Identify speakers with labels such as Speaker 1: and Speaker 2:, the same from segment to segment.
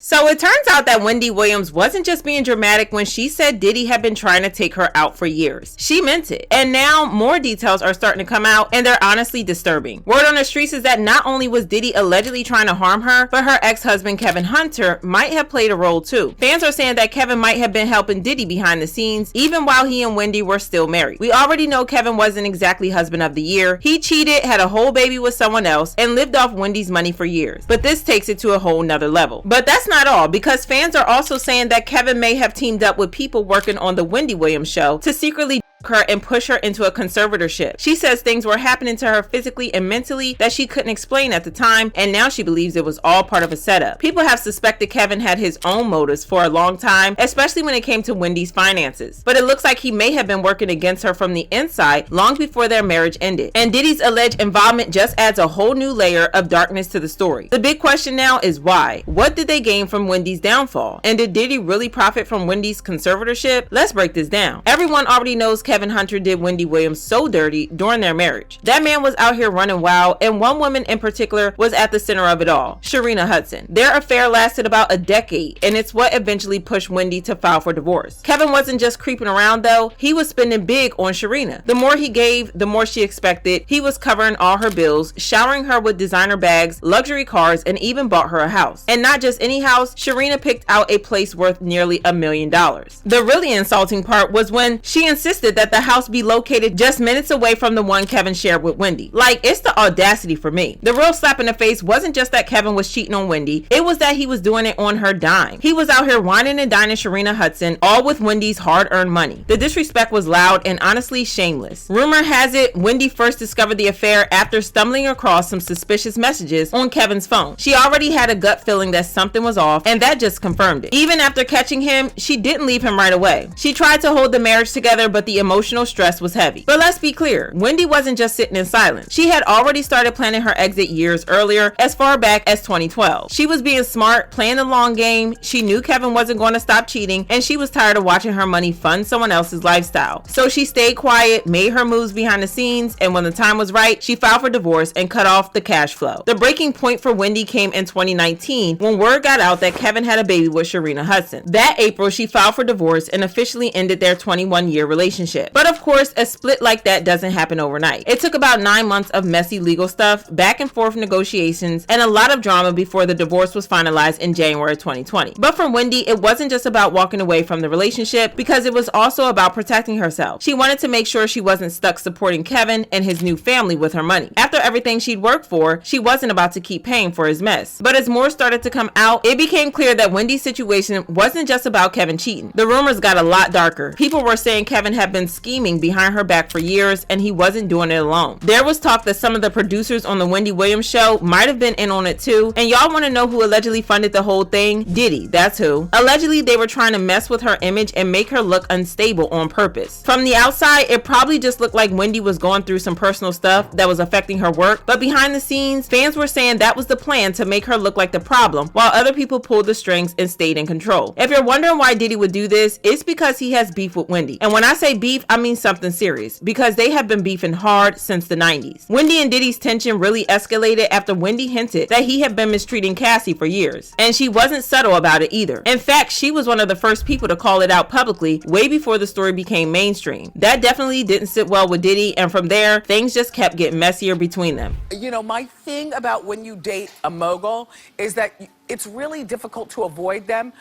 Speaker 1: So it turns out that Wendy Williams wasn't just being dramatic when she said Diddy had been trying to take her out for years. She meant it. And now more details are starting to come out, and they're honestly disturbing. Word on the streets is that not only was Diddy allegedly trying to harm her, but her ex-husband Kevin Hunter might have played a role too. Fans are saying that Kevin might have been helping Diddy behind the scenes, even while he and Wendy were still married. We already know Kevin wasn't exactly husband of the year. He cheated, had a whole baby with someone else, and lived off Wendy's money for years. But this takes it to a whole nother level. But that's not all, because fans are also saying that Kevin may have teamed up with people working on the Wendy Williams show to secretly her and push her into a conservatorship. She says things were happening to her physically and mentally that she couldn't explain at the time, and now she believes it was all part of a setup. People have suspected Kevin had his own motives for a long time, especially when it came to Wendy's finances. But it looks like he may have been working against her from the inside long before their marriage ended. And Diddy's alleged involvement just adds a whole new layer of darkness to the story. The big question now is why? What did they gain from Wendy's downfall? And did Diddy really profit from Wendy's conservatorship? Let's break this down. Everyone already knows Kevin Hunter did Wendy Williams so dirty during their marriage. That man was out here running wild, and one woman in particular was at the center of it all, Sharina Hudson. Their affair lasted about a decade, and it's what eventually pushed Wendy to file for divorce. Kevin wasn't just creeping around though, he was spending big on Sharina. The more he gave, the more she expected. He was covering all her bills, showering her with designer bags, luxury cars, and even bought her a house. And not just any house, Sharina picked out a place worth nearly $1 million. The really insulting part was when she insisted that the house be located just minutes away from the one Kevin shared with Wendy. Like, it's the audacity for me. The real slap in the face wasn't just that Kevin was cheating on Wendy, it was that he was doing it on her dime. He was out here whining and dining Sharina Hudson, all with Wendy's hard-earned money. The disrespect was loud and honestly shameless. Rumor has it Wendy first discovered the affair after stumbling across some suspicious messages on Kevin's phone. She already had a gut feeling that something was off, and that just confirmed it. Even after catching him, she didn't leave him right away. She tried to hold the marriage together, but the emotional stress was heavy. But let's be clear, Wendy wasn't just sitting in silence. She had already started planning her exit years earlier, as far back as 2012. She was being smart, playing the long game. She knew Kevin wasn't going to stop cheating, and she was tired of watching her money fund someone else's lifestyle. So she stayed quiet, made her moves behind the scenes, and when the time was right, she filed for divorce and cut off the cash flow. The breaking point for Wendy came in 2019 when word got out that Kevin had a baby with Sharina Hudson. That April, she filed for divorce and officially ended their 21-year relationship. But of course, a split like that doesn't happen overnight. It took about 9 months of messy legal stuff, back and forth negotiations, and a lot of drama before the divorce was finalized in January 2020. But for Wendy, it wasn't just about walking away from the relationship, because it was also about protecting herself. She wanted to make sure she wasn't stuck supporting Kevin and his new family with her money. After everything she'd worked for, she wasn't about to keep paying for his mess. But as more started to come out, it became clear that Wendy's situation wasn't just about Kevin cheating. The rumors got a lot darker. People were saying Kevin had been scheming behind her back for years, and he wasn't doing it alone. There was talk that some of the producers on the Wendy Williams show might have been in on it too, and y'all want to know who allegedly funded the whole thing? Diddy, that's who. Allegedly, they were trying to mess with her image and make her look unstable on purpose. From the outside, it probably just looked like Wendy was going through some personal stuff that was affecting her work, but behind the scenes, fans were saying that was the plan to make her look like the problem, while other people pulled the strings and stayed in control. If you're wondering why Diddy would do this, it's because he has beef with Wendy. And when I say beef, I mean something serious, because they have been beefing hard since the 90s. Wendy and Diddy's tension really escalated after Wendy hinted that he had been mistreating Cassie for years, and she wasn't subtle about it either. In fact, she was one of the first people to call it out publicly way before the story became mainstream. That definitely didn't sit well with Diddy, and from there, things just kept getting messier between them.
Speaker 2: You know, my thing about when you date a mogul is that it's really difficult to avoid them,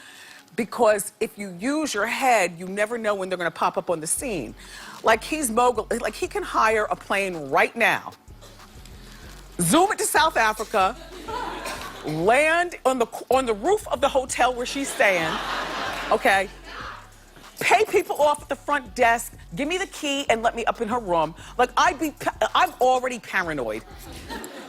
Speaker 2: because if you use your head, you never know when they're gonna pop up on the scene. Like, he's mogul, like he can hire a plane right now, zoom it to South Africa, land on the roof of the hotel where she's staying, okay? Pay people off at the front desk, give me the key and let me up in her room. Like, I'm already paranoid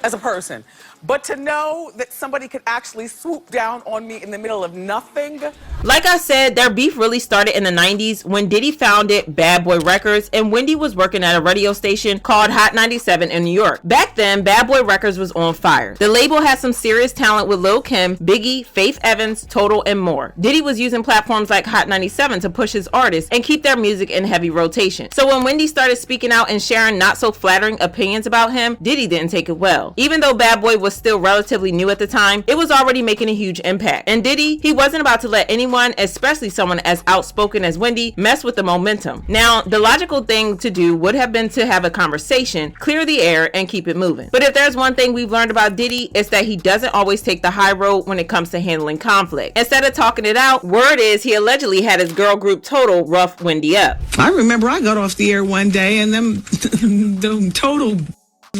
Speaker 2: as a person. But to know that somebody could actually swoop down on me in the middle of nothing.
Speaker 1: Like I said, their beef really started in the 90s when Diddy founded Bad Boy Records and Wendy was working at a radio station called Hot 97 in New York. Back then, Bad Boy Records was on fire. The label had some serious talent with Lil' Kim, Biggie, Faith Evans, Total, and more. Diddy was using platforms like Hot 97 to push his artists and keep their music in heavy rotation. So when Wendy started speaking out and sharing not so flattering opinions about him, Diddy didn't take it well. well. Even though Bad Boy was still relatively new at the time, it was already making a huge impact. And Diddy, he wasn't about to let anyone, especially someone as outspoken as Wendy, mess with the momentum. Now, the logical thing to do would have been to have a conversation, clear the air, and keep it moving. But if there's one thing we've learned about Diddy, it's that he doesn't always take the high road when it comes to handling conflict. Instead of talking it out, word is he allegedly had his girl group Total rough Wendy up.
Speaker 3: I remember I got off the air one day and them the Total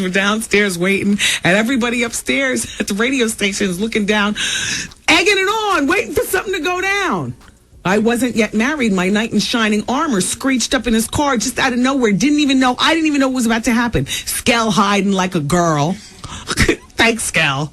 Speaker 3: were downstairs waiting, and everybody upstairs at the radio station is looking down, egging it on, waiting for something to go down. I wasn't yet married. My knight in shining armor screeched up in his car just out of nowhere. I didn't even know what was about to happen. Skell hiding like a girl. Thanks, Skell.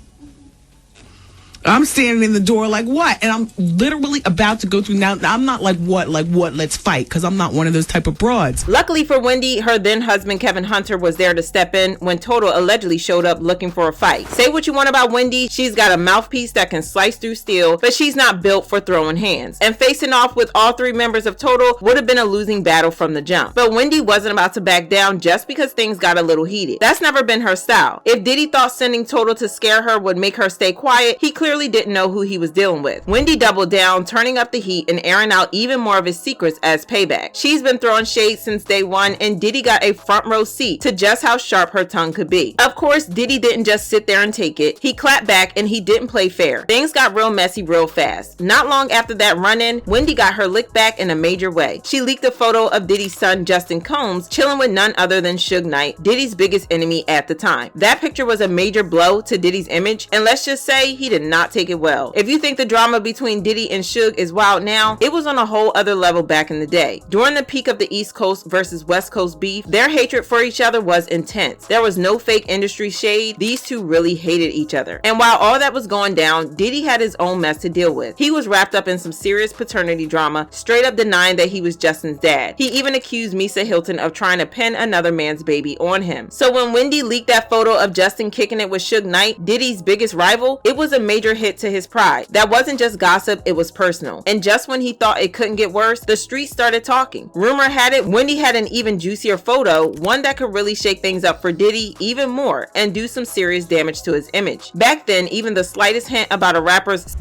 Speaker 3: I'm standing in the door like, what? And I'm literally about to go through. Now, I'm not like, what, let's fight, because I'm not one of those type of broads.
Speaker 1: Luckily for Wendy, her then husband Kevin Hunter was there to step in when Total allegedly showed up looking for a fight. Say what you want about Wendy, she's got a mouthpiece that can slice through steel, but she's not built for throwing hands. And facing off with all three members of Total would have been a losing battle from the jump. But Wendy wasn't about to back down just because things got a little heated. That's never been her style. If Diddy thought sending Total to scare her would make her stay quiet, he clearly didn't know who he was dealing with. Wendy doubled down, turning up the heat and airing out even more of his secrets as payback. She's been throwing shade since day one, and Diddy got a front row seat to just how sharp her tongue could be. Of course, Diddy didn't just sit there and take it. He clapped back and he didn't play fair. Things got real messy real fast. Not long after that run-in, Wendy got her lick back in a major way. She leaked a photo of Diddy's son Justin Combs chilling with none other than Suge Knight, Diddy's biggest enemy at the time. That picture was a major blow to Diddy's image, and let's just say he did not take it well. If you think the drama between Diddy and Suge is wild now, it was on a whole other level back in the day. During the peak of the East Coast versus West Coast beef, their hatred for each other was intense. There was no fake industry shade. These two really hated each other. And while all that was going down, Diddy had his own mess to deal with. He was wrapped up in some serious paternity drama, straight up denying that he was Justin's dad. He even accused Misa Hilton of trying to pin another man's baby on him. So when Wendy leaked that photo of Justin kicking it with Suge Knight, Diddy's biggest rival, it was a major hit to his pride. That wasn't just gossip, it was personal. And just when he thought it couldn't get worse, the streets started talking. Rumor had it Wendy had an even juicier photo, one that could really shake things up for Diddy even more and do some serious damage to his image. Back then, even the slightest hint about a rapper's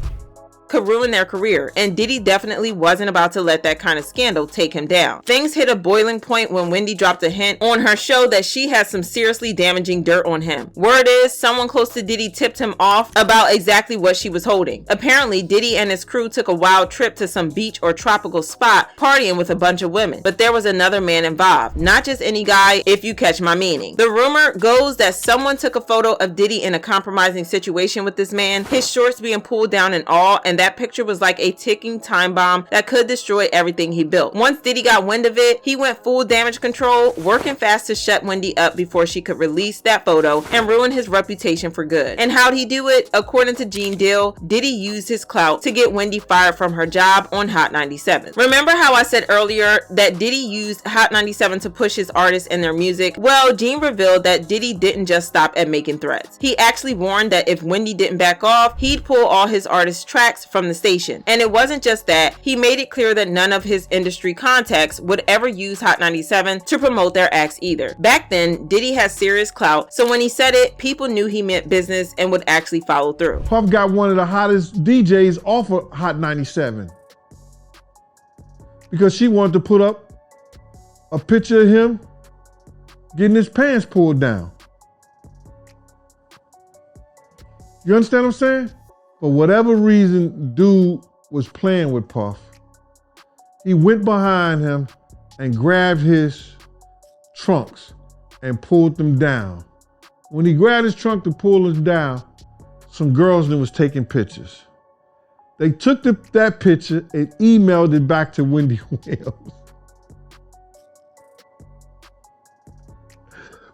Speaker 1: could ruin their career, and Diddy definitely wasn't about to let that kind of scandal take him down. Things hit a boiling point when Wendy dropped a hint on her show that she had some seriously damaging dirt on him. Word is, someone close to Diddy tipped him off about exactly what she was holding. Apparently, Diddy and his crew took a wild trip to some beach or tropical spot, partying with a bunch of women. But there was another man involved, not just any guy, if you catch my meaning. The rumor goes that someone took a photo of Diddy in a compromising situation with this man, his shorts being pulled down and all, and that picture was like a ticking time bomb that could destroy everything he built. Once Diddy got wind of it, he went full damage control, working fast to shut Wendy up before she could release that photo and ruin his reputation for good. And how'd he do it? According to Gene Deal, Diddy used his clout to get Wendy fired from her job on Hot 97. Remember how I said earlier that Diddy used Hot 97 to push his artists and their music? Well, Gene revealed that Diddy didn't just stop at making threats. He actually warned that if Wendy didn't back off, he'd pull all his artists' tracks from the station. And it wasn't just that, he made it clear that none of his industry contacts would ever use Hot 97 to promote their acts either. Back then, Diddy had serious clout, so when he said it, people knew he meant business and would actually follow through.
Speaker 4: Puff got one of the hottest DJs off of Hot 97 because she wanted to put up a picture of him getting his pants pulled down. You understand what I'm saying? For whatever reason, dude was playing with Puff. He went behind him and grabbed his trunks and pulled them down. When he grabbed his trunk to pull them down, some girls that was taking pictures. They took that picture and emailed it back to Wendy Williams.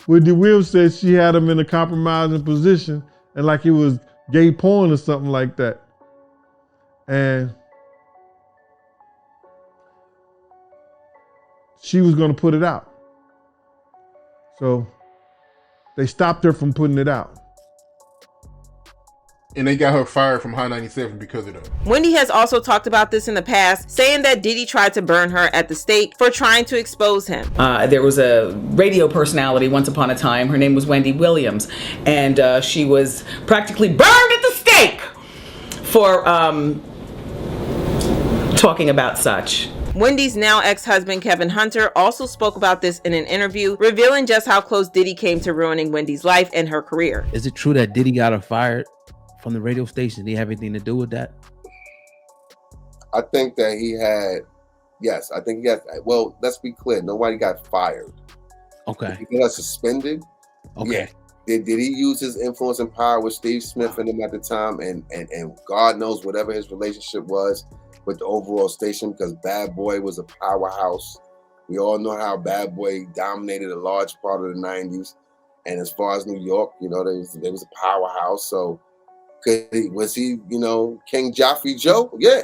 Speaker 4: Wendy Williams said she had him in a compromising position and like it was gay porn or something like that. And she was going to put it out. So they stopped her from putting it out. And they got her fired from High 97 because of that.
Speaker 1: Wendy has also talked about this in the past, saying that Diddy tried to burn her at the stake for trying to expose him.
Speaker 2: There was a radio personality once upon a time. Her name was Wendy Williams, and she was practically burned at the stake for talking about such.
Speaker 1: Wendy's now ex-husband Kevin Hunter also spoke about this in an interview, revealing just how close Diddy came to ruining Wendy's life and her career.
Speaker 5: Is it true that Diddy got her fired from the radio station? Did he have anything to do with that?
Speaker 6: I think that he had, yes, I think he got, well, let's be clear, nobody got fired.
Speaker 5: Okay.
Speaker 6: He got suspended.
Speaker 5: Okay.
Speaker 6: Yeah. Did he use his influence and power with Steve Smith and them at the time? And God knows whatever his relationship was with the overall station, because Bad Boy was a powerhouse. We all know how Bad Boy dominated a large part of the 90s. And as far as New York, you know, there was a powerhouse. So was he, you know, King Joffrey Joe? Yeah.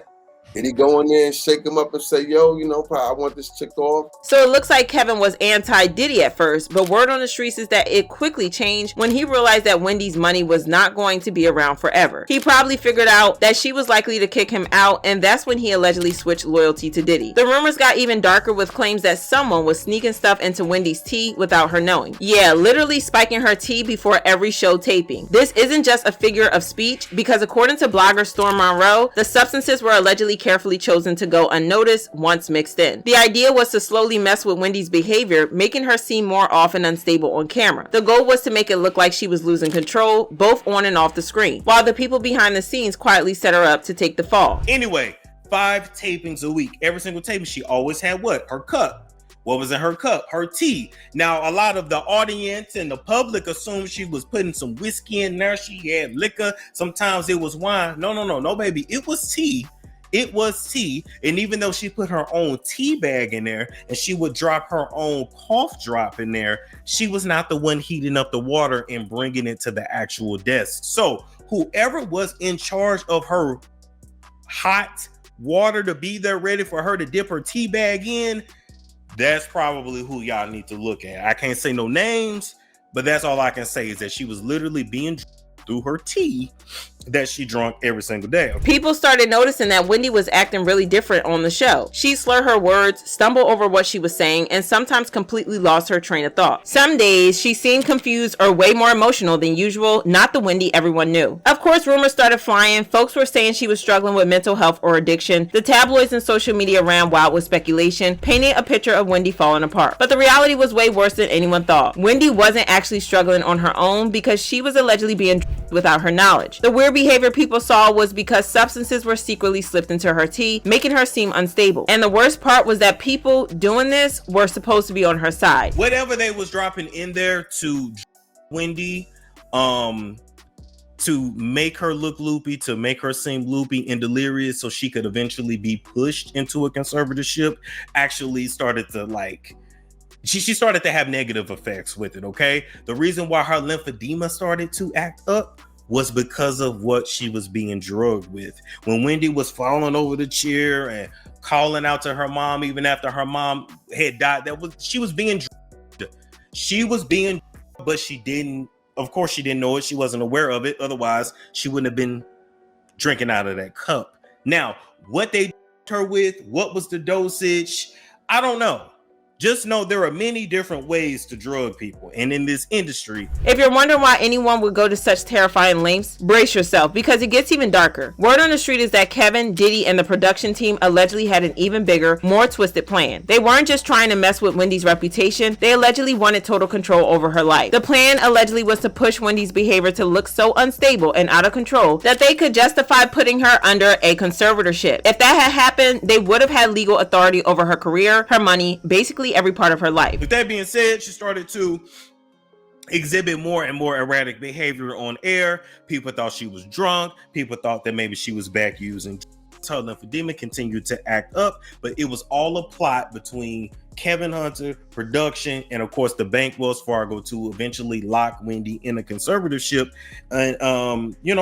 Speaker 6: Did he go in there and shake him up and say, yo, you know, I want this chick off?
Speaker 1: So it looks like Kevin was anti-Diddy at first, but word on the streets is that it quickly changed when he realized that Wendy's money was not going to be around forever. He probably figured out that she was likely to kick him out, and that's when he allegedly switched loyalty to Diddy. The rumors got even darker with claims that someone was sneaking stuff into Wendy's tea without her knowing. Yeah, literally spiking her tea before every show taping. This isn't just a figure of speech, because according to blogger Storm Monroe, the substances were allegedly carefully chosen to go unnoticed once mixed in. The idea was to slowly mess with Wendy's behavior, making her seem more off and unstable on camera. The goal was to make it look like she was losing control, both on and off the screen, while the people behind the scenes quietly set her up to take the fall.
Speaker 7: Anyway, 5 tapings a week. Every single taping, she always had what? Her cup. What was in her cup? Her tea. Now, a lot of the audience and the public assumed she was putting some whiskey in there. She had liquor. Sometimes it was wine. No, baby. It was tea. It was tea. And even though she put her own tea bag in there and she would drop her own cough drop in there, she was not the one heating up the water and bringing it to the actual desk. So whoever was in charge of her hot water to be there ready for her to dip her tea bag in, that's probably who y'all need to look at. I can't say no names, but that's all I can say is that she was literally being through her tea that she drunk every single day.
Speaker 1: People started noticing that Wendy was acting really different on the show. She'd slur her words, stumble over what she was saying, and sometimes completely lost her train of thought. Some days she seemed confused or way more emotional than usual, not the Wendy everyone knew. Of course, rumors started flying. Folks were saying she was struggling with mental health or addiction. The tabloids and social media ran wild with speculation, painting a picture of Wendy falling apart. But the reality was way worse than anyone thought. Wendy wasn't actually struggling on her own because she was allegedly being without her knowledge. The weird behavior people saw was because substances were secretly slipped into her tea, making her seem unstable. And the worst part was that people doing this were supposed to be on her side.
Speaker 7: Whatever they was dropping in there to Wendy, to make her look loopy, to make her seem loopy and delirious so she could eventually be pushed into a conservatorship, actually started to she started to have negative effects with it, okay? The reason why her lymphedema started to act up was because of what she was being drugged with. When Wendy was falling over the chair and calling out to her mom, even after her mom had died, she was being drugged. She was being, but she didn't, of course she didn't know it. She wasn't aware of it. Otherwise, she wouldn't have been drinking out of that cup. Now, what they her with, what was the dosage? I don't know. Just know there are many different ways to drug people. And in this industry,
Speaker 1: if you're wondering why anyone would go to such terrifying lengths, brace yourself because it gets even darker. Word on the street is that Kevin, Diddy, and the production team allegedly had an even bigger, more twisted plan. They weren't just trying to mess with Wendy's reputation, they allegedly wanted total control over her life. The plan allegedly was to push Wendy's behavior to look so unstable and out of control that they could justify putting her under a conservatorship. If that had happened, they would have had legal authority over her career, her money, basically every part of her life.
Speaker 7: With that being said, she started to exhibit more and more erratic behavior on air. People thought she was drunk. People thought that maybe she was back using. Her lymphedema continued to act up, but it was all a plot between Kevin Hunter, production, and of course the bank Wells Fargo to eventually lock Wendy in a conservatorship and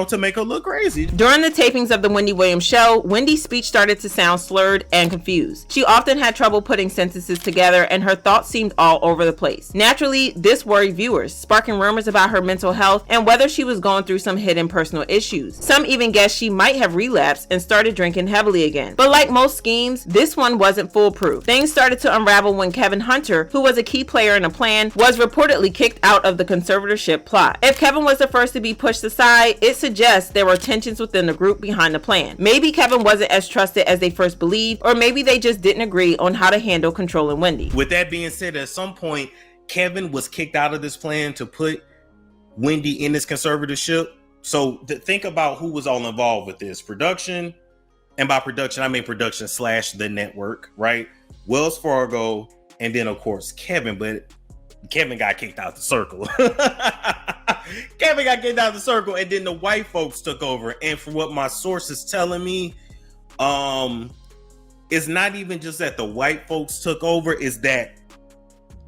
Speaker 7: to make her look crazy.
Speaker 1: During the tapings of the Wendy Williams show, Wendy's speech started to sound slurred and confused. She often had trouble putting sentences together and her thoughts seemed all over the place. Naturally, this worried viewers, sparking rumors about her mental health and whether she was going through some hidden personal issues. Some even guessed she might have relapsed and started drinking heavily again. But like most schemes, this one wasn't foolproof. Things started to unravel when Kevin Hunter, who was a key player in the plan, was reportedly kicked out of the conservatorship plot. If Kevin was the first to be pushed aside, it suggests there were tensions within the group behind the plan. Maybe Kevin wasn't as trusted as they first believed, or maybe they just didn't agree on how to handle controlling Wendy.
Speaker 7: With that being said, at some point, Kevin was kicked out of this plan to put Wendy in this conservatorship. So think about who was all involved with this. Production, and by production, I mean production / the network, right? Wells Fargo, and then of course Kevin, but Kevin got kicked out the circle. Kevin got kicked out the circle, and then the white folks took over. And from what my source is telling me, it's not even just that the white folks took over, is that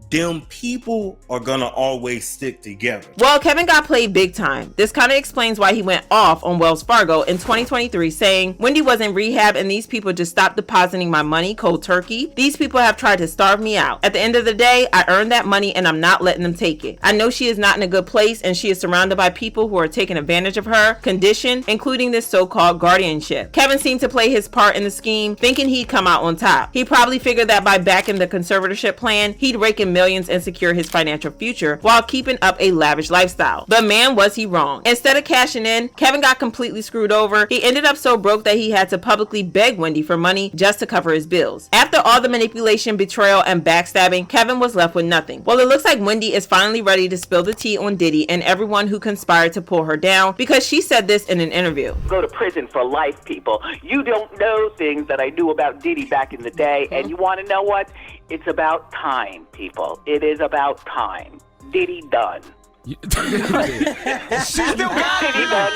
Speaker 7: them people are gonna always stick together.
Speaker 1: Well, Kevin got played big time. This kind of explains why he went off on Wells Fargo in 2023 saying, Wendy was in rehab and these people just stopped depositing my money cold turkey. These people have tried to starve me out. At the end of the day, I earned that money and I'm not letting them take it. I know she is not in a good place and she is surrounded by people who are taking advantage of her condition, including this so-called guardianship. Kevin seemed to play his part in the scheme, thinking he'd come out on top. He probably figured that by backing the conservatorship plan, he'd rake in millions and secure his financial future while keeping up a lavish lifestyle. But man, was he wrong. Instead of cashing in, Kevin got completely screwed over. He ended up so broke that he had to publicly beg Wendy for money just to cover his bills. After all the manipulation, betrayal, and backstabbing, Kevin was left with nothing. Well, it looks like Wendy is finally ready to spill the tea on Diddy and everyone who conspired to pull her down, because she said this in an interview.
Speaker 8: Go to prison for life, people. You don't know things that I knew about Diddy back in the day, and you want to know what? It's about time, people. It is about time. Diddy done.
Speaker 9: She still got it.
Speaker 8: Diddy done.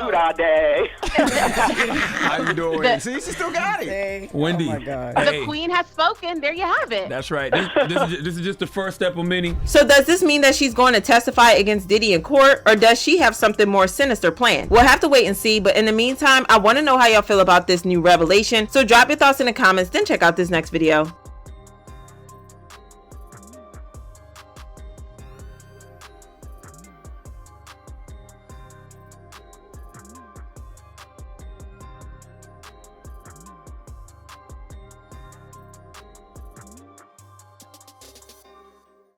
Speaker 8: Do-da day.
Speaker 9: How you doing? See, she still got it.
Speaker 10: Hey.
Speaker 9: Wendy.
Speaker 10: Oh my God.
Speaker 11: The queen has spoken. There you have it.
Speaker 9: That's right. This is just the first step of many.
Speaker 1: So does this mean that she's going to testify against Diddy in court, or does she have something more sinister planned? We'll have to wait and see, but in the meantime, I want to know how y'all feel about this new revelation. So drop your thoughts in the comments, then check out this next video.